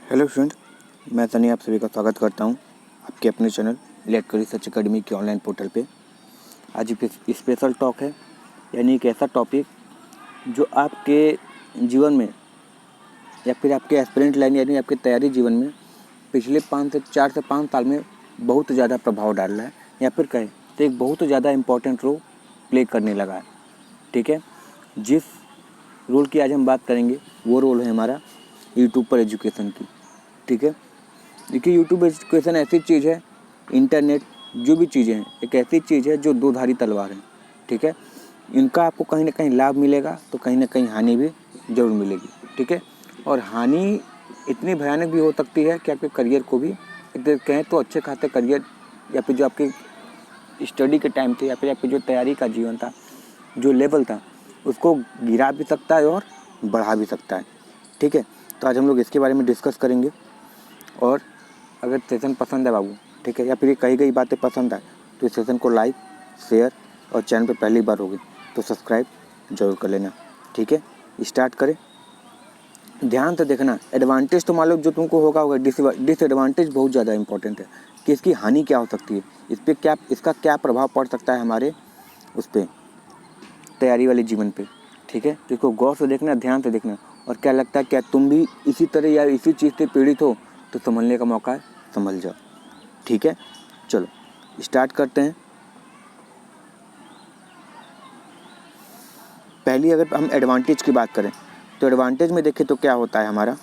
Hello friend, मैं सनी आप सभी का स्वागत करता हूं आपके अपने चैनल इलेक्ट्रिकल रिसर्च अकेडमी के ऑनलाइन पोर्टल पे। आज स्पेशल टॉक है, यानी एक ऐसा टॉपिक जो आपके जीवन में या फिर आपके एस्पिरेंट लाइन यानी आपके तैयारी जीवन में पिछले 4 से 5 साल में बहुत ज़्यादा प्रभाव डाल रहा है, या फिर कहें तो एक बहुत ज़्यादा इम्पोर्टेंट रोल प्ले करने लगा है। ठीक है, जिस रोल की आज हम बात करेंगे वो रोल है हमारा यूट्यूब पर एजुकेशन की। ठीक है, देखिए यूट्यूब एजुकेशन ऐसी चीज़ है, इंटरनेट जो भी चीज़ें हैं एक ऐसी चीज़ है जो दो धारी तलवार है। ठीक है, इनका आपको कहीं ना कहीं लाभ मिलेगा तो कहीं ना कहीं हानि भी जरूर मिलेगी। ठीक है, और हानि इतनी भयानक भी हो सकती है कि आपके करियर को भी कहें तो अच्छे खाते करियर या फिर जो आपके स्टडी के टाइम थे या फिर आपकी जो तैयारी का जीवन था, जो लेवल था, उसको गिरा भी सकता है और बढ़ा भी सकता है। ठीक है, तो आज हम लोग इसके बारे में डिस्कस करेंगे। और अगर सेशन पसंद है बाबू, ठीक है, या फिर ये कही गई बातें पसंद आए तो इस सेशन को लाइक, शेयर और चैनल पे पहली बार होगी तो सब्सक्राइब जरूर कर लेना। ठीक है, स्टार्ट करें। ध्यान से देखना, एडवांटेज तो मान लो जो तुमको होगा डिसएडवांटेज बहुत ज़्यादा इंपॉर्टेंट है कि इसकी हानि क्या हो सकती है, इस पर क्या, इसका क्या प्रभाव पड़ सकता है हमारे उस पर तैयारी वाले जीवन पे। ठीक है, तो इसको गौर से देखना, ध्यान से देखना। और क्या लगता है, क्या तुम भी इसी तरह या इसी चीज़ से पीड़ित हो तो संभलने का मौका है, संभल जाओ। ठीक है, चलो स्टार्ट करते हैं। पहली अगर हम एडवांटेज की बात करें तो एडवांटेज में देखें तो क्या होता है हमारा।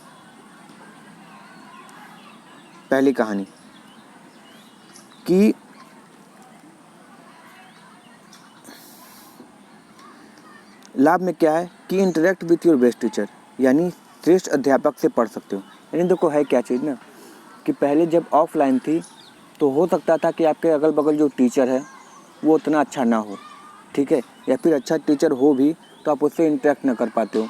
पहली कहानी कि लाभ में क्या है कि interact with your best teacher, यानी श्रेष्ठ अध्यापक से पढ़ सकते हो। यानी देखो है क्या चीज़ ना, कि पहले जब ऑफलाइन थी तो हो सकता था कि आपके अगल बगल जो टीचर है वो उतना अच्छा ना हो। ठीक है, या फिर अच्छा टीचर हो भी तो आप उससे इंटरेक्ट ना कर पाते हो,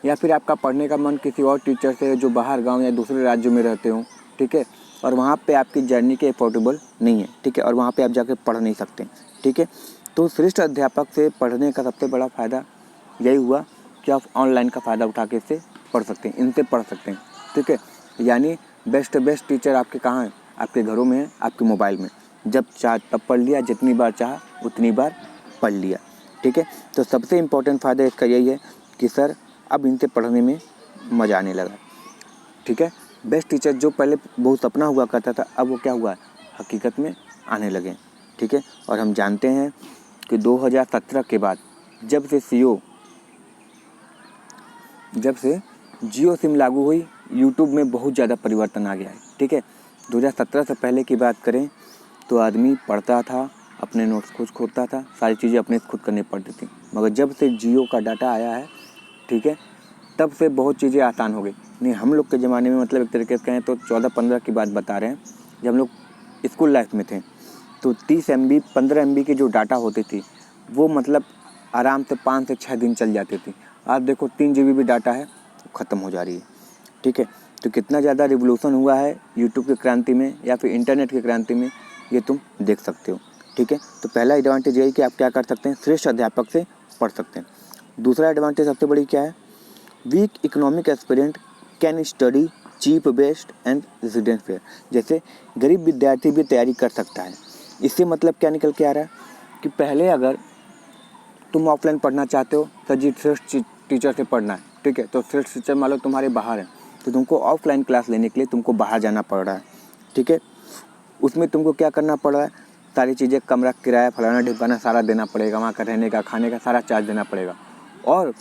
या फिर आपका पढ़ने का मन किसी और टीचर से है जो बाहर गांव या दूसरे राज्यों में रहते हो। ठीक है, और वहाँ पे आपकी जर्नी के अफोर्डेबल नहीं है। ठीक है, और वहाँ पे आप जाके पढ़ नहीं सकते। ठीक है, तो श्रेष्ठ अध्यापक से पढ़ने का सबसे बड़ा फ़ायदा यही हुआ कि आप ऑनलाइन का फ़ायदा उठा के इससे पढ़ सकते हैं, इनसे पढ़ सकते हैं। ठीक है, यानी बेस्ट टीचर आपके कहाँ हैं, आपके घरों में है, आपके मोबाइल में। जब चाह तब पढ़ लिया, जितनी बार चाहा उतनी बार पढ़ लिया। ठीक है, तो सबसे इम्पोर्टेंट फ़ायदा इसका यही है कि सर अब इनसे पढ़ने में मज़ा आने लगा। ठीक है, बेस्ट टीचर जो पहले बहुत सपना हुआ करता था, अब वो क्या हुआ है, हकीकत में आने लगे। ठीक है, और हम जानते हैं कि 2017 के बाद जब से जियो सिम लागू हुई, यूट्यूब में बहुत ज़्यादा परिवर्तन आ गया है। ठीक है, 2017 से पहले की बात करें तो आदमी पढ़ता था, अपने नोट्स खुद खोदता था, सारी चीज़ें अपने खुद करनी पड़ती थी। मगर जब से जियो का डाटा आया है, ठीक है, तब से बहुत चीज़ें आसान हो गई। नहीं, हम लोग के ज़माने में मतलब एक तरीके से कहें तो 14-15 की बात बता रहे हैं, जब हम लोग स्कूल लाइफ में थे तो 30 MB 15 MB की जो डाटा होती थी वो मतलब आराम से 5 से 6 दिन चल जाती थी। आज देखो 3 GB भी डाटा है, ख़त्म हो जा रही है। ठीक है, तो कितना ज़्यादा रिवोल्यूशन हुआ है यूट्यूब की क्रांति में या फिर इंटरनेट की क्रांति में, ये तुम देख सकते हो। ठीक है, तो पहला एडवांटेज यही कि आप क्या कर सकते हैं, श्रेष्ठ अध्यापक से पढ़ सकते हैं। दूसरा एडवांटेज सबसे बड़ी क्या है, weak economic aspirant can study cheap best and residence fair. जैसे गरीब विद्यार्थी भी तैयारी कर सकता है। इससे मतलब क्या निकल के आ रहा है कि पहले अगर तुम ऑफलाइन पढ़ना चाहते हो तो जी श्रेष्ठ टीचर से पढ़ना है। ठीक है, तो श्रेष्ठ टीचर मान लो तुम्हारे बाहर हैं तो तुमको ऑफलाइन क्लास लेने के लिए तुमको बाहर जाना पड़ रहा है। ठीक है, उसमें तुमको क्या करना पड़ रहा है, सारी चीज़ें, कमरा किराया, फलाना ढिमकाना सारा देना पड़ेगा, वहाँ का रहने का, खाने का सारा चार्ज देना पड़ेगा। और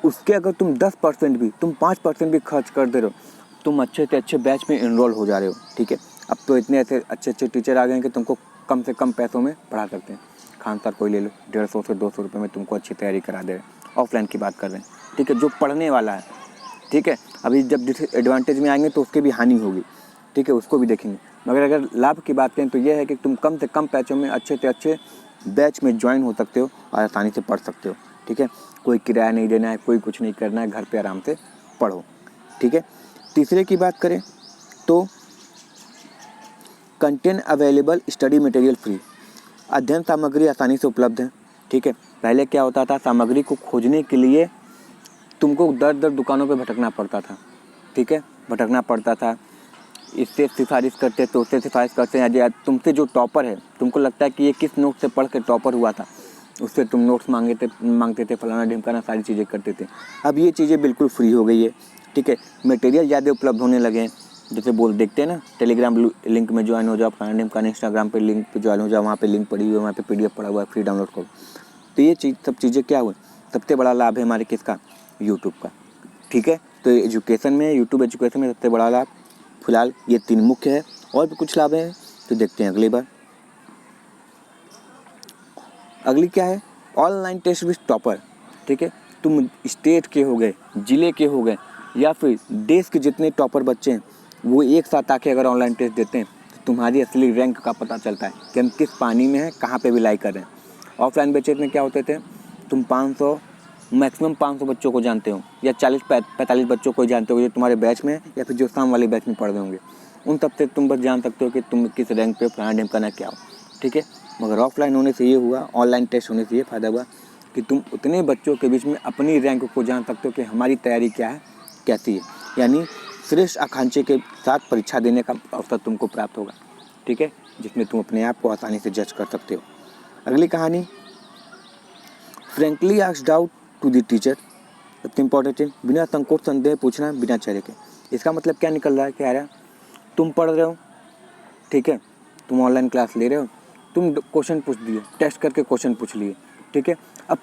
उसके अगर तुम 10% भी, तुम 5% भी खर्च कर दे रहे हो, तुम अच्छे से अच्छे बैच में इनरोल हो जा रहे हो। ठीक है, अब तो इतने ऐसे अच्छे टीचर आ गए हैं कि तुमको कम से कम पैसों में पढ़ा सकते हैं। खान सर कोई ले लो, 150 से 200 रुपये में तुमको अच्छी तैयारी करा दे रहे हैं। ऑफलाइन की बात कर रहे हैं। ठीक है, जो पढ़ने वाला है। ठीक है, अभी जब एडवांटेज में आएंगे तो उसके भी हानि होगी। ठीक है, उसको भी देखेंगे। मगर अगर लाभ की बात करें तो यह है कि तुम कम से कम पैसों में अच्छे से अच्छे बैच में ज्वाइन हो सकते हो और आसानी से पढ़ सकते हो। ठीक है, कोई किराया नहीं देना है, कोई कुछ नहीं करना है, घर पे आराम से पढ़ो। ठीक है, तीसरे की बात करें तो content available, study material free. अध्ययन सामग्री आसानी से उपलब्ध है। ठीक है, पहले क्या होता था, सामग्री को खोजने के लिए तुमको दर दर दुकानों पे भटकना पड़ता था। ठीक है, भटकना पड़ता था। इससे सिफारिश करते तो उससे सिफारिश करते हैं। आज तुमसे जो टॉपर है, तुमको लगता है कि ये किस नोट से पढ़ के टॉपर हुआ था, उससे तुम नोट्स मांगते थे, फलाना ढिमकाना सारी चीज़ें करते थे। अब ये चीज़ें बिल्कुल फ्री हो गई है, ठीक है। मटेरियल ज़्यादा उपलब्ध होने लगे हैं। जैसे देखते हैं ना, टेलीग्राम लिंक में ज्वाइन हो जाओ, फलाना ढिमकाना, इंस्टाग्राम पे लिंक पे ज्वाइन हो जाओ, वहाँ पे लिंक पड़ी हुई है, वहाँ पे PDF पड़ा हुआ है, फ्री डाउनलोड करो। तो ये सब चीज़ें क्या हुई, सबसे बड़ा लाभ है हमारे किसका, यूट्यूब का, ठीक है। तो एजुकेशन में, यूट्यूब एजुकेशन में सबसे बड़ा लाभ फिलहाल ये 3 मुख्य है। और भी कुछ लाभ हैं तो देखते हैं अगली बार। अगली क्या है, ऑनलाइन टेस्ट विद टॉपर, ठीक है। तुम स्टेट के हो गए, ज़िले के हो गए, या फिर देश के जितने टॉपर बच्चे हैं वो एक साथ आके अगर ऑनलाइन टेस्ट देते हैं तो तुम्हारी असली रैंक का पता चलता है कि हम किस पानी में हैं, कहाँ पे बिलाई कर रहे हैं। ऑफलाइन बैचेज में क्या होते थे, तुम 500 मैक्सिमम 500 बच्चों को जानते हो, या 40-45 बच्चों को जानते हो जो तुम्हारे बैच में या फिर जो शाम वाले बैच में पढ़ रहे होंगे। उन तब से तुम बस जान सकते हो कि तुम किस रैंक पे फलाना ढिमकाना क्या हो, ठीक है। मगर ऑफलाइन होने से ये हुआ, ऑनलाइन टेस्ट होने से ये फ़ायदा हुआ कि तुम उतने बच्चों के बीच में अपनी रैंक को जान सकते हो कि हमारी तैयारी क्या है, कैसी है। यानी श्रेष्ठ आकांक्षी के साथ परीक्षा देने का अवसर तुमको प्राप्त होगा, ठीक है, जिसमें तुम अपने आप को आसानी से जज कर सकते हो। अगली कहानी, frankly asked out to the teacher. सबसे इम्पोर्टेंट है, बिना संकोच संदेह पूछना, बिना चेहरे के। इसका मतलब क्या निकल रहा है, कह रहा है तुम पढ़ रहे हो, ठीक है, तुम ऑनलाइन क्लास ले रहे हो, तुम क्वेश्चन पूछ दिए, टेस्ट करके क्वेश्चन पूछ लिए, ठीक है। अब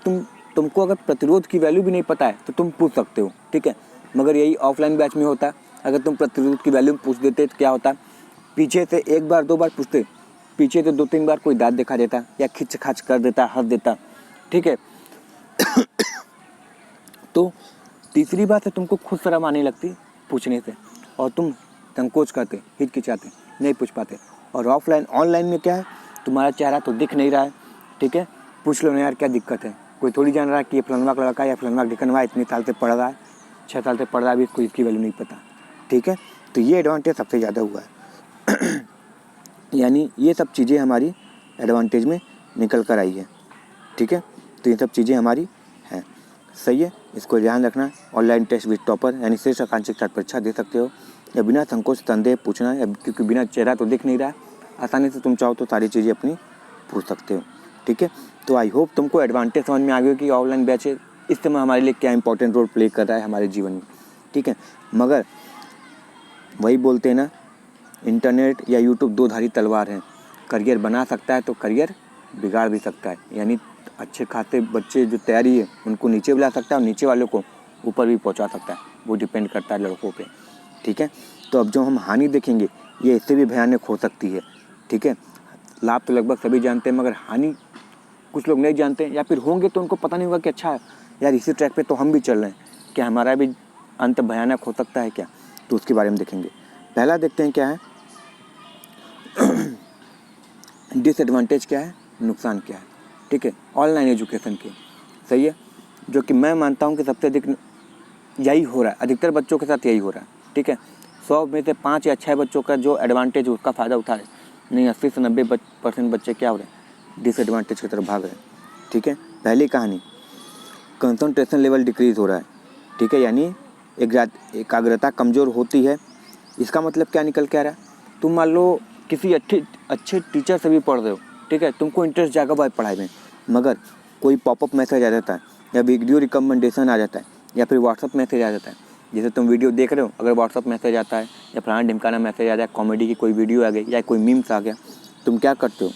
तुमको अगर प्रतिरोध की वैल्यू भी नहीं पता है तो तुम पूछ सकते हो, ठीक है। मगर यही ऑफलाइन बैच में होता, अगर तुम प्रतिरोध की वैल्यू पूछ देते तो क्या होता, पीछे से 1 बार 2 बार पूछते, पीछे से 2-3 बार कोई दांत दिखा देता या खिंच खाच कर देता, हंस देता, ठीक है। तो तीसरी बात है, तुमको खुद शर्म आने लगती पूछने से, और तुम संकोच करते, हिचकिचाते, नहीं पूछ पाते। और ऑनलाइन में क्या है, तुम्हारा चेहरा तो दिख नहीं रहा है, ठीक है, पूछ लो ना यार क्या दिक्कत है। कोई थोड़ी जान रहा है कि ये फलनवा का लड़का या फलनवा ढिकनवा इतने साल से पढ़ रहा है, 6 साल से पढ़ रहा है, अभी इसको इसकी वैल्यू नहीं पता, ठीक है। तो ये एडवांटेज सबसे ज़्यादा हुआ है। यानी ये सब चीज़ें हमारी एडवांटेज में निकल कर आई है, ठीक है। तो ये सब चीज़ें हमारी हैं, सही है, इसको ध्यान रखना। ऑनलाइन टेस्ट विद टॉपर यानी श्रेष्ठ आकांक्षी के साथ परीक्षा दे सकते हो, या बिना संकोच संदेह पूछना, या क्योंकि बिना चेहरा तो दिख नहीं रहा, आसानी से तुम चाहो तो सारी चीज़ें अपनी पूछ सकते हो, ठीक है। तो आई होप तुमको एडवांटेज समझ में आ गया कि ऑनलाइन बैच इस समय हमारे लिए क्या इंपॉर्टेंट रोल प्ले कर रहा है हमारे जीवन में, ठीक है। मगर वही बोलते हैं ना, इंटरनेट या यूट्यूब 2 धारी तलवार हैं, करियर बना सकता है तो करियर बिगाड़ भी सकता है। यानी अच्छे खासे बच्चे जो तैयारी है उनको नीचे भी ला सकता है और नीचे वालों को ऊपर भी पहुंचा सकता है, वो डिपेंड करता है लड़कों पे, ठीक है। तो अब जो हम हानि देखेंगे ये इससे भी भयानक हो सकती है, ठीक है। लाभ तो लगभग सभी जानते हैं, मगर हानि कुछ लोग नहीं जानते, या फिर होंगे तो उनको पता नहीं होगा कि अच्छा यार इसी ट्रैक पे तो हम भी चल रहे हैं, क्या हमारा भी अंत भयानक हो सकता है क्या, तो उसके बारे में देखेंगे। पहला देखते हैं क्या है, डिसएडवांटेज क्या है, नुकसान क्या है, ठीक है, ऑनलाइन एजुकेशन के, सही है। जो कि मैं मानता हूँ कि सबसे अधिक यही हो रहा है, अधिकतर बच्चों के साथ यही हो रहा है, ठीक है। 100 में से 5 या 6 बच्चों का जो एडवांटेज उसका फ़ायदा उठा रहे, नहीं 80 से 90% बच्चे क्या हो रहे हैं, डिसएडवांटेज की तरफ भाग रहे हैं, ठीक है। पहली कहानी, कंसंट्रेशन लेवल डिक्रीज़ हो रहा है, ठीक है, यानी एकाग्रता कमज़ोर होती है। इसका मतलब क्या निकल के आ रहा है, तुम मान लो किसी अच्छे टीचर से भी पढ़ रहे हो, ठीक है, तुमको इंटरेस्ट जागा हुआ है पढ़ाई में, मगर कोई पॉपअप मैसेज आ जाता है या वीडियो रिकमेंडेशन आ जाता है या फिर व्हाट्सअप मैसेज आ जाता है। जैसे तुम वीडियो देख रहे हो, अगर व्हाट्सअप मैसेज आता है या फलाना ढिमकाना मैसेज आ जाए, कॉमेडी की कोई वीडियो आ गई या कोई मीम्स आ गया, तुम क्या करते हो,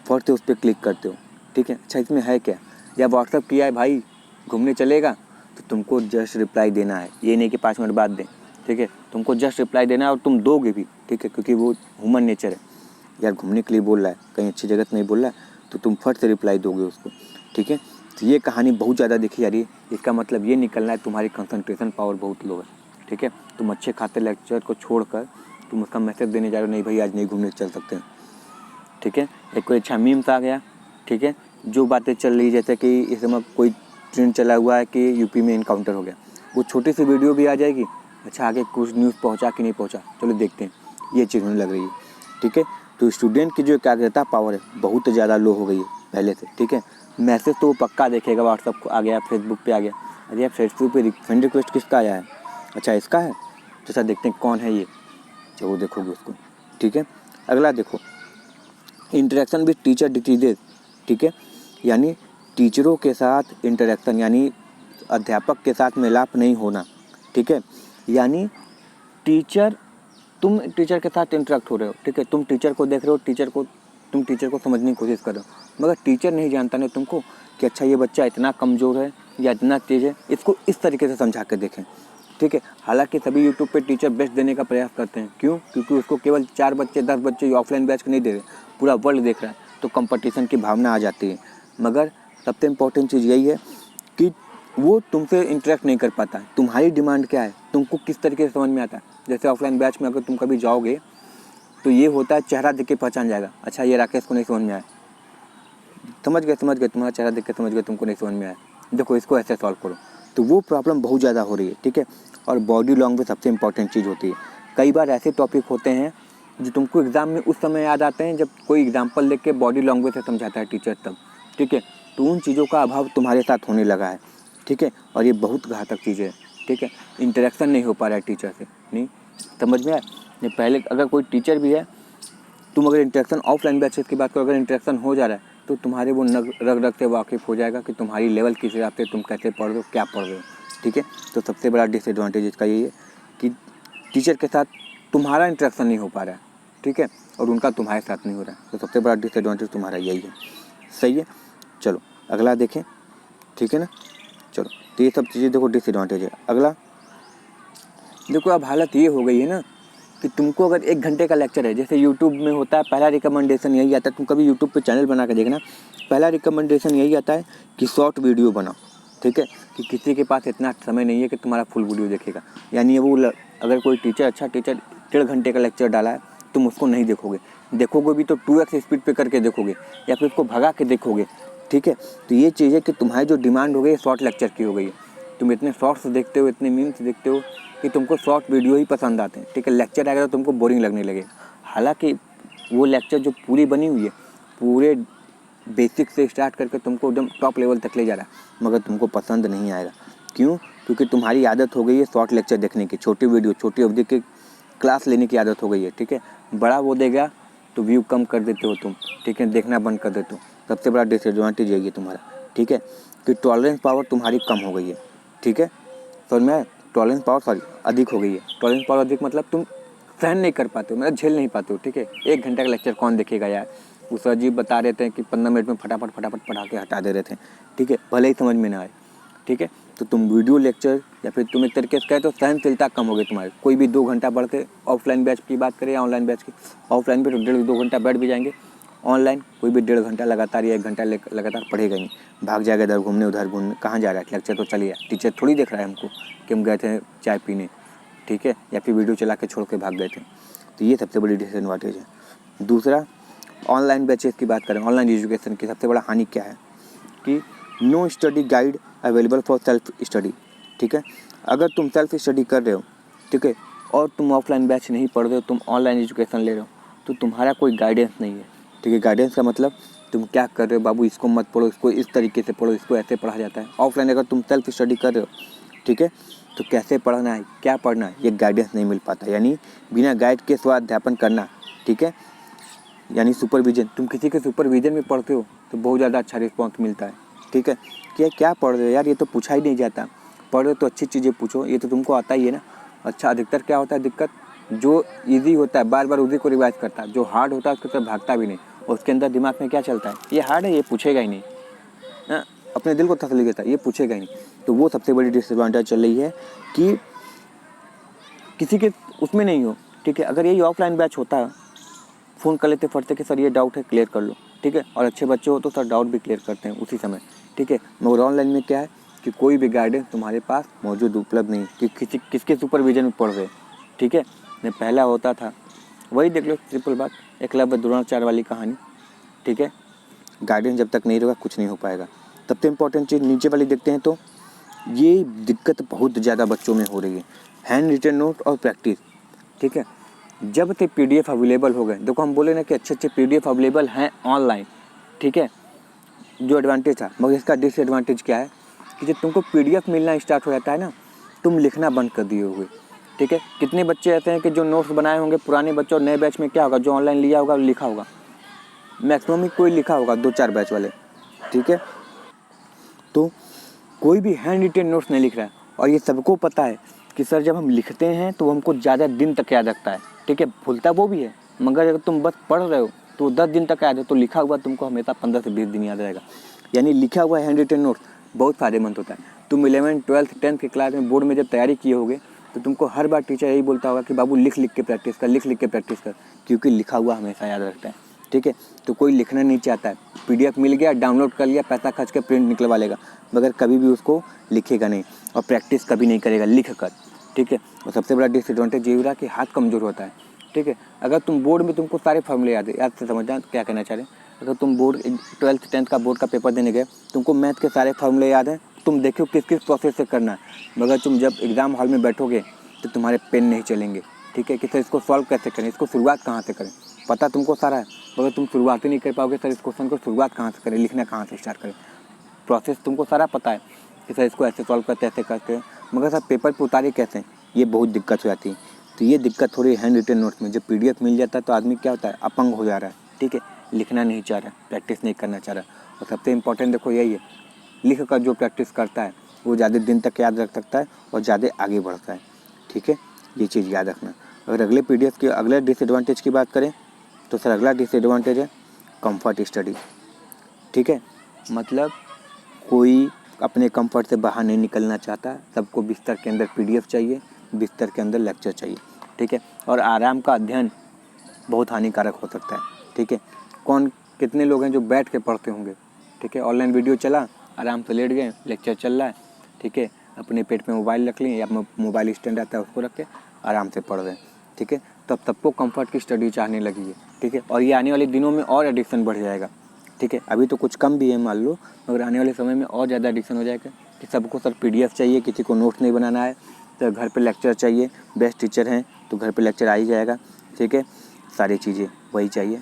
फट से उस पर क्लिक करते हो, ठीक है, अच्छा इसमें है क्या, या व्हाट्सअप किया है भाई घूमने चलेगा, तो तुमको जस्ट रिप्लाई देना है, ये नहीं कि 5 मिनट बाद दें, ठीक है, तुमको जस्ट रिप्लाई देना है और तुम दोगे भी, ठीक है, क्योंकि वो ह्यूमन नेचर है, यार घूमने के लिए बोल रहा है, कहीं अच्छी जगह नहीं बोल रहा है, तो तुम फट से रिप्लाई दोगे उसको, ठीक है। तो ये कहानी बहुत ज़्यादा देखी जा रही है, इसका मतलब ये निकलना है तुम्हारी कंसंट्रेशन पावर बहुत लो है, ठीक है। तुम अच्छे खाते लेक्चर को छोड़कर तुम उसका मैसेज देने जा रहे हो, नहीं भाई आज नहीं घूमने चल सकते हैं, ठीक है। एक कोई अच्छा मीम्स आ गया, ठीक है, जो बातें चल रही जैसे कि इस समय कोई ट्रेंड चला हुआ है कि यूपी में इनकाउंटर हो गया, वो छोटी सी वीडियो भी आ जाएगी, अच्छा आगे कुछ न्यूज़ पहुंचा कि नहीं पहुंचा, चलो देखते हैं, ये चीज़ होने लग रही है, ठीक है। तो स्टूडेंट की जो एकाग्रता पावर है बहुत ज़्यादा लो हो गई है पहले से, ठीक है। मैसेज तो वो पक्का देखेगा, व्हाट्सअप आ गया, फेसबुक पे आ गया, अरे यार फेसबुक पे फ्रेंड रिक्वेस्ट किसका आया है, अच्छा इसका है, जैसा देखते हैं कौन है ये, जब वो देखोगे उसको, ठीक है। अगला देखो, इंटरेक्शन विद टीचर डिक्रीजेज, ठीक है, यानी टीचरों के साथ इंटरेक्शन यानी अध्यापक के साथ मिलाप नहीं होना, ठीक है। यानी तुम टीचर के साथ इंटरेक्ट हो रहे हो, ठीक है, तुम टीचर को देख रहे हो, तुम टीचर को समझने की कोशिश कर रहे हो, मगर टीचर नहीं जानता ना तुमको कि अच्छा ये बच्चा इतना कमज़ोर है या इतना तेज़ है, इसको इस तरीके से समझा कर देखें, ठीक है। हालांकि सभी यूट्यूब पे टीचर बेस्ट देने का प्रयास करते हैं, क्यों? क्योंकि उसको केवल 4 बच्चे 10 बच्चे ऑफलाइन बैच के नहीं दे रहे, पूरा वर्ल्ड देख रहा है, तो कंपटीशन की भावना आ जाती है। मगर सबसे इम्पोर्टेंट चीज़ यही है कि वो तुमसे इंटरेक्ट नहीं कर पाता है। तुम्हारी डिमांड क्या है, तुमको किस तरीके से समझ में आता है। जैसे ऑफलाइन बैच में अगर तुम कभी जाओगे तो ये होता है चेहरा देख के पहचान जाएगा, अच्छा ये राकेश को नहीं समझ में आया, समझ गए, तुम्हारा चेहरा देख के समझ गए तुमको नहीं समझ में आया, देखो इसको ऐसे सॉल्व करो। तो वो प्रॉब्लम बहुत ज़्यादा हो रही है, ठीक है। और बॉडी लैंग्वेज सबसे इंपॉर्टेंट चीज़ होती है। कई बार ऐसे टॉपिक होते हैं जो तुमको एग्ज़ाम में उस समय याद आते हैं जब कोई एग्जाम्पल लेके के बॉडी लैंग्वेज से समझाता है टीचर तब, ठीक है। तो उन चीज़ों का अभाव तुम्हारे साथ होने लगा है, ठीक है, और ये बहुत घातक चीज़ है, ठीक है। इंटरेक्शन नहीं हो पा रहा है टीचर से, नहीं समझ में आया। ये पहले अगर कोई टीचर भी है, तुम अगर इंटरेक्शन ऑफलाइन बैचेस की बात करो, अगर इंटरेक्शन हो जा रहा है तो तुम्हारे वो रग रग से वाकिफ़ हो जाएगा कि तुम्हारी लेवल किस हिसाब से तुम कैसे पढ़ रहे हो, क्या पढ़ रहे हो, ठीक है। तो सबसे बड़ा डिसएडवांटेज इसका यही है कि टीचर के साथ तुम्हारा इंटरेक्शन नहीं हो पा रहा है, ठीक है, और उनका तुम्हारे साथ नहीं हो रहा है। तो सबसे बड़ा डिसएडवांटेज तुम्हारा यही है, सही है। चलो अगला देखें, ठीक है ना। चलो तो ये सब चीज़ें देखो डिसएडवांटेज है। अगला देखो, अब हालत ये हो गई है ना कि तुमको अगर 1 घंटे का लेक्चर है, जैसे यूट्यूब में होता है, पहला रिकमेंडेशन यही आता है, तुम कभी यूट्यूब पे चैनल बना के देखना, पहला रिकमेंडेशन यही आता है कि शॉर्ट वीडियो बनाओ, ठीक है, कि किसी के पास इतना समय नहीं है कि तुम्हारा फुल वीडियो देखेगा। यानी वो अगर कोई टीचर, अच्छा टीचर 1.5 घंटे का लेक्चर डाला है, तुम उसको नहीं देखोगे भी तो 2x स्पीड पे करके देखोगे या फिर उसको भगा के देखोगे, ठीक है। तो ये चीज़ है कि तुम्हारी जो डिमांड हो गई है शॉर्ट लेक्चर की हो गई है। तुम इतने शॉर्ट्स देखते हो, इतने मीम्स देखते हो कि तुमको शॉर्ट वीडियो ही पसंद आते हैं, ठीक है। लेक्चर आएगा तो तुमको बोरिंग लगने लगे। हालांकि वो लेक्चर जो पूरी बनी हुई है, पूरे बेसिक से स्टार्ट करके तुमको एकदम टॉप लेवल तक ले जा रहा है, मगर तुमको पसंद नहीं आएगा। क्यों? क्योंकि तुम्हारी आदत हो गई है शॉर्ट लेक्चर देखने की, छोटी वीडियो, छोटी अवधि की क्लास लेने की आदत हो गई है, ठीक है। बड़ा वो देगा तो व्यू कम कर देते हो तुम, ठीक है, देखना बंद कर देते हो। सबसे बड़ा डिसएडवांटेज यही है तुम्हारा, ठीक है, कि टॉलरेंस पावर तुम्हारी कम हो गई है, ठीक है। समझ में टॉलरेंस पावर अधिक हो गई है। टॉलरेंस पावर अधिक मतलब तुम सहन नहीं कर पाते हो, मतलब झेल नहीं पाते हो, ठीक है। 1 घंटे का लेक्चर कौन देखेगा यार। वो सर जी बता रहे थे कि 15 मिनट में फटाफट पढ़ा के हटा दे रहे थे, ठीक है, भले ही समझ में ना आए, ठीक है। तो तुम वीडियो लेक्चर या फिर तुम एक तरीके से कहे तो सहनशीलता कम हो गई तुम्हारी। कोई भी 2 घंटा बढ़ के ऑफलाइन बैच की बात करें या ऑनलाइन बैच की, ऑफलाइन पे तो 1.5-2 घंटा बैठ भी जाएंगे, ऑनलाइन कोई भी 1.5 घंटा लगातार या 1 घंटा लगातार पढ़ेगा नहीं, भाग जाएगा इधर घूमने उधर घूमने। कहाँ जा रहा है, लेक्चर तो चलिए, टीचर थोड़ी देख रहा है हमको कि हम गए थे चाय पीने, ठीक है, या फिर वीडियो चला के छोड़ के भाग गए थे। तो ये सबसे बड़ी डिसएडवांटेज है। दूसरा, ऑनलाइन बैचेस की बात करें, ऑनलाइन एजुकेशन की सबसे बड़ा हानि क्या है कि no study guide available for self study, ठीक है। अगर तुम सेल्फ स्टडी कर रहे हो, ठीक है, और तुम ऑफलाइन बैच नहीं पढ़ रहे हो, तुम ऑनलाइन एजुकेशन ले रहे हो, तो तुम्हारा कोई गाइडेंस नहीं है, ठीक है। गाइडेंस का मतलब तुम क्या कर रहे हो, बाबू इसको मत पढ़ो, इसको इस तरीके से पढ़ो, इसको ऐसे पढ़ा जाता है। ऑफलाइन अगर तुम सेल्फ स्टडी कर रहे हो, ठीक है, तो कैसे पढ़ना है, क्या पढ़ना है, ये गाइडेंस नहीं मिल पाता। यानी बिना गाइड के स्वाध्यापन करना, ठीक है, यानी सुपरविजन, तुम किसी के सुपरविजन में पढ़ते हो तो बहुत ज़्यादा अच्छा रिस्पॉन्स मिलता है, ठीक है। कि क्या पढ़ रहे हो यार, ये तो पूछा ही नहीं जाता, पढ़ रहे हो तो अच्छी चीज़ें पूछो, ये तो तुमको आता ही है ना। अच्छा, अधिकतर क्या होता है दिक्कत, जो ईजी होता है बार बार उसी को रिवाइज करता है, जो हार्ड होता है उसकी तरफ भागता भी नहीं, और उसके अंदर दिमाग में क्या चलता है, ये हार्ड है, ये पूछेगा ही नहीं, ना, अपने दिल को तसल्ली देता है, ये पूछेगा ही नहीं। तो वो सबसे बड़ी डिसएडवांटेज चल रही है कि किसी के उसमें नहीं हो, ठीक है। अगर यही ऑफलाइन बैच होता है, फ़ोन कर लेते फटते कि सर ये डाउट है क्लियर कर लो, ठीक है, और अच्छे बच्चे हो तो सर डाउट भी क्लियर करते हैं उसी समय, ठीक है। मगर ऑनलाइन में क्या है कि कोई भी गाइडेंस तुम्हारे पास मौजूद उपलब्ध नहीं कि किसके सुपरविजन में पढ़ रहे, ठीक है। नहीं पहला होता था, वही देख लो सिंपल बात, एकलव्य द्रोणाचार्य वाली कहानी, ठीक है। गाइडेंस जब तक नहीं रहेगा कुछ नहीं हो पाएगा। सबसे इम्पोर्टेंट चीज़ नीचे वाली देखते हैं तो ये दिक्कत बहुत ज़्यादा बच्चों में हो रही है, हैंड रिटन नोट और प्रैक्टिस, ठीक है। जब से PDF अवेलेबल हो गए, देखो हम बोले ना कि अच्छे अच्छे PDF अवेलेबल हैं ऑनलाइन, ठीक है, जो एडवांटेज था, मगर इसका डिसएडवांटेज क्या है कि जब तुमको PDF मिलना स्टार्ट हो जाता है ना, तुम लिखना बंद कर दिए होगे, ठीक है। कितने बच्चे ऐसे हैं कि जो नोट्स बनाए होंगे पुराने बच्चों और नए बैच में क्या होगा, जो ऑनलाइन लिया होगा लिखा होगा, मैक्सिमम ही कोई लिखा होगा 2-4 बैच वाले, ठीक है। तो कोई भी हैंड रिटेन नोट्स नहीं लिख रहा है, और ये सबको पता है कि सर जब हम लिखते हैं तो हमको ज़्यादा दिन तक याद रखता है, ठीक है। भूलता वो भी है, मगर अगर तुम बस पढ़ रहे हो तो 10 दिन तक याद है, तो लिखा हुआ तुमको हमेशा 15 से 20 दिन याद रहेगा। यानी लिखा हुआ हैंड रिटेन नोट्स बहुत फ़ायदेमंद होता है। तुम 11, 12, 10 की क्लास में बोर्ड में जब तैयारी किए होगे तो तुमको हर बार टीचर यही बोलता होगा कि बाबू लिख लिख के प्रैक्टिस कर, लिख लिख के प्रैक्टिस कर, क्योंकि लिखा हुआ हमेशा याद रखता है, ठीक है। तो कोई लिखना नहीं चाहता है, PDF मिल गया, डाउनलोड कर लिया, पैसा खर्च के प्रिंट निकलवा लेगा, मगर कभी भी उसको लिखेगा नहीं और प्रैक्टिस कभी नहीं करेगा लिख कर, ठीक है। और सबसे बड़ा डिसएडवांटेज ये हो रहा है कि हाथ कमज़ोर होता है, ठीक है। अगर तुम बोर्ड में तुमको सारे फॉर्मूले याद से समझना क्या कहना चाह रहे हैं। अगर तुम बोर्ड 12th 10th का बोर्ड का पेपर देने गए, तुमको मैथ के सारे फॉर्मूले याद हैं, तुम देखो किस किस प्रोसेस से करना है, मगर तुम जब एग्ज़ाम हॉल में बैठोगे तो तुम्हारे पेन नहीं चलेंगे, ठीक है। कि सर इसको सॉल्व कैसे करें, इसको शुरुआत कहाँ से करें, पता तुमको सारा है, मगर तुम शुरुआत ही नहीं कर पाओगे, सर इस क्वेश्चन को शुरुआत कहाँ से करें, लिखना कहाँ से स्टार्ट करें, प्रोसेस तुमको सारा पता है कि सर इसको ऐसे सॉल्व करते ऐसे करते हैं, मगर सर पेपर पर उतारे कैसे, ये बहुत दिक्कत हो जाती है। तो ये दिक्कत हो रही है हैंड रिटन नोट्स में। जब PDF मिल जाता है तो आदमी क्या होता है, अपंग हो जा रहा है, ठीक है, लिखना नहीं चाह रहा, प्रैक्टिस नहीं करना चाह रहा। और सबसे इम्पोर्टेंट देखो यही है, लिख कर जो प्रैक्टिस करता है वो ज़्यादा दिन तक याद रख सकता है और ज़्यादा आगे बढ़ता है, ठीक है। ये चीज़ याद रखना। अगर अगले PDF के अगले डिसएडवांटेज की बात करें तो सर अगला डिसएडवांटेज है कंफर्ट स्टडी, ठीक है। मतलब कोई अपने कंफर्ट से बाहर नहीं निकलना चाहता, सबको बिस्तर के अंदर PDF चाहिए, बिस्तर के अंदर लेक्चर चाहिए, ठीक है। और आराम का अध्ययन बहुत हानिकारक हो सकता है, ठीक है। कितने लोग हैं जो बैठ के पढ़ते होंगे, ठीक है, ऑनलाइन वीडियो चला, आराम से लेट गए, लेक्चर चल रहा है, ठीक है, अपने पेट में मोबाइल रख लिए या मोबाइल स्टैंड आता है उसको रख के आराम से पढ़ रहे हैं, ठीक है। तब सबको कंफर्ट की स्टडी चाहने लगी है, ठीक है। और ये आने वाले दिनों में और एडिक्शन बढ़ जाएगा, ठीक है। अभी तो कुछ कम भी है मान लो, मगर आने वाले समय में और ज़्यादा एडिक्शन हो जाएगा कि सबको सर PDF चाहिए, किसी को नोट्स नहीं बनाना है तो घर पे लेक्चर चाहिए, बेस्ट टीचर हैं तो घर पे लेक्चर आ ही जाएगा, ठीक है। सारी चीज़ें वही चाहिए,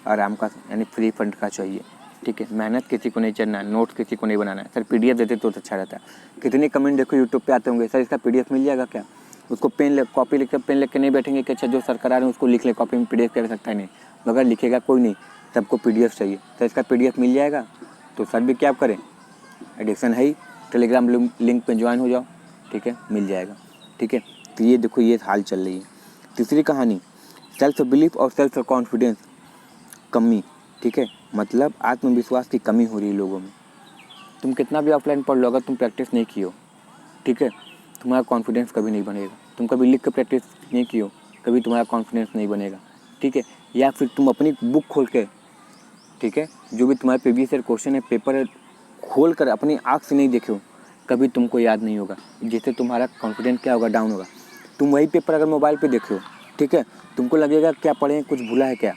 आराम का यानी फ्री फंड का चाहिए, ठीक है। मेहनत किसी को नहीं करना है, नोट्स किसी को नहीं बनाना है, सर PDF देते तो अच्छा रहता है। कितने कमेंट देखो यूट्यूब पे आते होंगे, सर इसका PDF मिल जाएगा क्या, उसको कॉपी लिख कर पेन लिख के नहीं बैठेंगे कि अच्छा जो सर करा रहे हैं उसको लिख ले, कॉपी में PDF कर सकता है नहीं, मगर लिखेगा कोई नहीं, सबको PDF चाहिए। सर इसका PDF मिल जाएगा, तो सर भी क्या करें, एडिक्शन है ही, टेलीग्राम लिंक पे ज्वाइन हो जाओ, ठीक है, मिल जाएगा, ठीक है। तो ये देखो ये हाल चल रही है। तीसरी कहानी सेल्फ बिलीफ और सेल्फ कॉन्फिडेंस कमी, ठीक है। मतलब आत्मविश्वास की कमी हो रही है लोगों में। तुम कितना भी ऑफलाइन पढ़ लो, अगर तुम प्रैक्टिस नहीं किए हो, ठीक है, तुम्हारा कॉन्फिडेंस कभी नहीं बनेगा। तुम कभी लिख कर प्रैक्टिस नहीं किए हो, कभी तुम्हारा कॉन्फिडेंस नहीं बनेगा, ठीक है। या फिर तुम अपनी बुक खोल के, ठीक है, जो भी तुम्हारे प्रीवियस ईयर क्वेश्चन है पेपर खोल कर अपनी आँख से नहीं देखे हो, कभी तुमको याद नहीं होगा, जिससे तुम्हारा कॉन्फिडेंस क्या होगा, डाउन होगा। तुम वही पेपर अगर मोबाइल पे देखे हो, ठीक है, तुमको लगेगा क्या पढ़े कुछ भूला है क्या,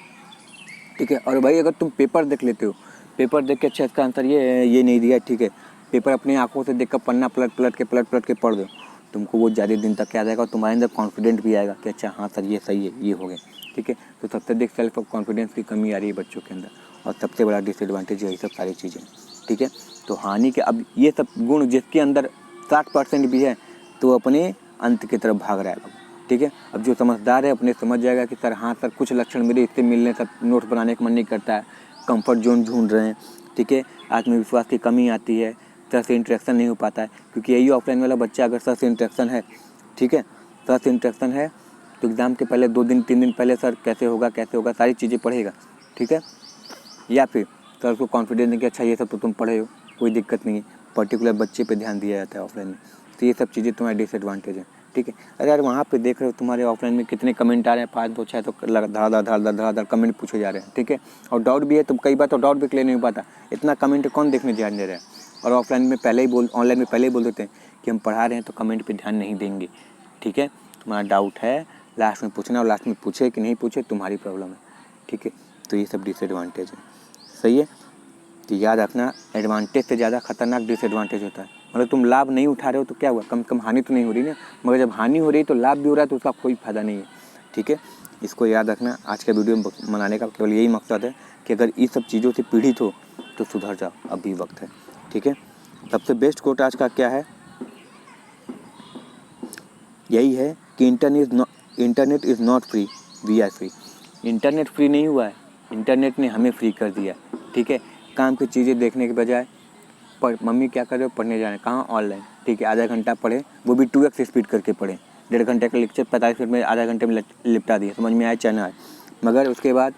ठीक है। और भाई अगर तुम पेपर देख लेते हो, पेपर देख के अच्छा इसका आंसर ये नहीं दिया, ठीक है, पेपर अपनी आंखों से देख कर पन्ना पलट के पढ़ दो, तुमको वो ज़्यादा दिन तक याद आएगा और तुम्हारे अंदर कॉन्फिडेंट भी आएगा कि अच्छा हाँ सर ये सही है, ये हो गया, ठीक है। तो सबसे अधिक सेल्फ कॉन्फिडेंस की कमी आ रही है बच्चों के अंदर, और सबसे बड़ा डिसएडवांटेज यही सब सारी चीज़ें, ठीक है। तो हानि के अब ये सब गुण जिसके अंदर 60% भी है तो अपने अंत की तरफ भाग रहा है, ठीक है। अब जो समझदार है अपने समझ जाएगा कि सर हाँ सर कुछ लक्षण मेरे इससे मिलने, सब नोट्स बनाने का मन नहीं करता है, कंफर्ट जोन ढूंढ रहे हैं, ठीक है, आत्मविश्वास की कमी आती है, सर से इंटरेक्शन नहीं हो पाता है, क्योंकि यही ऑफलाइन वाला बच्चा अगर सर से इंटरेक्शन है, ठीक है, सर से इंटरेक्शन है तो एग्ज़ाम के पहले 2 दिन 3 दिन पहले सर कैसे होगा सारी चीज़ें पढ़ेगा, ठीक है। या फिर सर को कॉन्फिडेंस है कि अच्छा ये सब तो तुम पढ़े हो, कोई दिक्कत नहीं है, पर्टिकुलर बच्चे पे ध्यान दिया जाता है ऑफलाइन में। तो ये सब चीज़ें तुम्हारे डिसएडवांटेज है, ठीक है। अरे यार वहाँ पे देख रहे हो तुम्हारे ऑफलाइन में कितने कमेंट आ रहे हैं, 5-2-6 तो धार कमेंट पूछे जा रहे हैं, ठीक है। और डाउट भी है तो कई बार तो डाउट भी क्लियर नहीं हो पाता, इतना कमेंट कौन देखने ध्यान दे रहा है। और ऑनलाइन में पहले ही बोल देते हैं कि हम पढ़ा रहे हैं तो कमेंट पे ध्यान नहीं देंगे, ठीक है। तुम्हारा डाउट है लास्ट में पूछना, और लास्ट में पूछे कि नहीं पूछे तुम्हारी प्रॉब्लम है, ठीक है। तो ये सब डिसएडवांटेज है, सही है। तो याद रखना एडवांटेज से ज़्यादा खतरनाक डिसएडवांटेज होता है। मतलब तुम लाभ नहीं उठा रहे हो तो क्या हुआ, कम से कम हानि तो नहीं हो रही ना, मगर जब हानि हो रही है तो लाभ भी हो रहा है तो उसका कोई फ़ायदा नहीं है, ठीक है। इसको याद रखना। आज का वीडियो बनाने का केवल यही मकसद है कि अगर इस सब चीज़ों से पीड़ित हो तो सुधर जाओ, अभी वक्त है, ठीक है। सबसे बेस्ट कोट आज का क्या है, यही है कि internet is not free, we are free. Internet free नहीं हुआ है, इंटरनेट ने हमें फ्री कर दिया। ठीक है, काम की चीज़ें देखने के बजाय मम्मी क्या कर रहे हो, पढ़ने जा रहे हैं, कहाँ, ऑनलाइन। ठीक है, आधा घंटा पढ़े, वो भी 2x स्पीड करके पढ़े। 1.5 घंटे का लेक्चर 45 मिनट में आधा घंटे में लिपटा दिया, समझ में आया, चैनल आए। मगर उसके बाद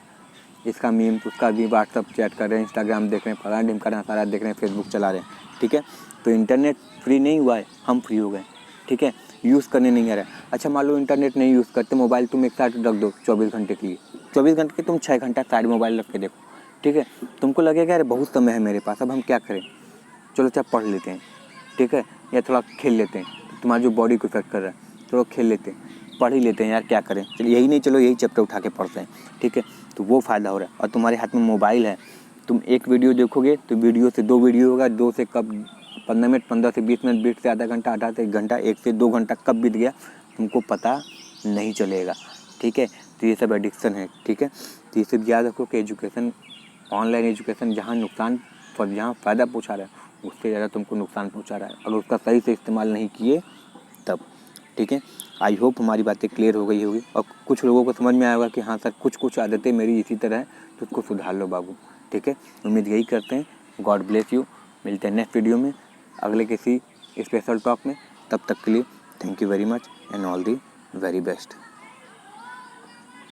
इसका मीम, उसका भी व्हाट्सअप चैट कर रहे हैं, इंस्टाग्राम देख रहे हैं, फलाना ढिमकाना सारा देख रहे हैं, फेसबुक चला रहे हैं। ठीक है, तो इंटरनेट फ्री नहीं हुआ है, हम फ्री हो गए। ठीक है, यूज़ करने नहीं आ रहा है। अच्छा, मान लो इंटरनेट नहीं यूज़ करते, मोबाइल तुम एक साथ रख दो 24 घंटे के लिए, 24 घंटे के तुम 6 घंटा साइड मोबाइल रख के देखो। ठीक है, तुमको लगेगा अरे बहुत समय है मेरे पास, अब हम क्या करें, चलो अच्छा पढ़ लेते हैं। ठीक है, या थोड़ा खेल लेते हैं, तुम्हारा जो बॉडी को इफेक्ट कर रहा है, थोड़ा खेल लेते हैं, पढ़ ही लेते हैं यार, क्या करें, चलो यही नहीं, चलो यही चैप्टर उठा के पढ़ते हैं। ठीक है, तो वो फ़ायदा हो रहा है। और तुम्हारे हाथ में मोबाइल है, तुम एक वीडियो देखोगे तो वीडियो से 2 वीडियो होगा, 2 से कब 15 मिनट, 15 से 20 मिनट, 20 से आधा घंटा, आधा से 1 घंटा, 1 से 2 घंटा कब बीत गया तुमको पता नहीं चलेगा। ठीक है, तो ये सब एडिक्शन है। ठीक है, तो ये सब याद रखो कि एजुकेशन, ऑनलाइन एजुकेशन जहाँ नुकसान और जहाँ फ़ायदा पहुँचा रहा है, उससे ज़्यादा तुमको नुकसान पहुँचा रहा है, अगर उसका सही से इस्तेमाल नहीं किए तब। ठीक है, आई होप हमारी बातें क्लियर हो गई होगी और कुछ लोगों को समझ में आया होगा कि हाँ सर, कुछ आदतें मेरी इसी तरह है, तो उसको सुधार लो बाबू। ठीक है, उम्मीद यही करते हैं। God bless you. मिलते हैं नेक्स्ट वीडियो में, अगले किसी स्पेशल टॉक में। तब तक के लिए thank you very much and all the very best.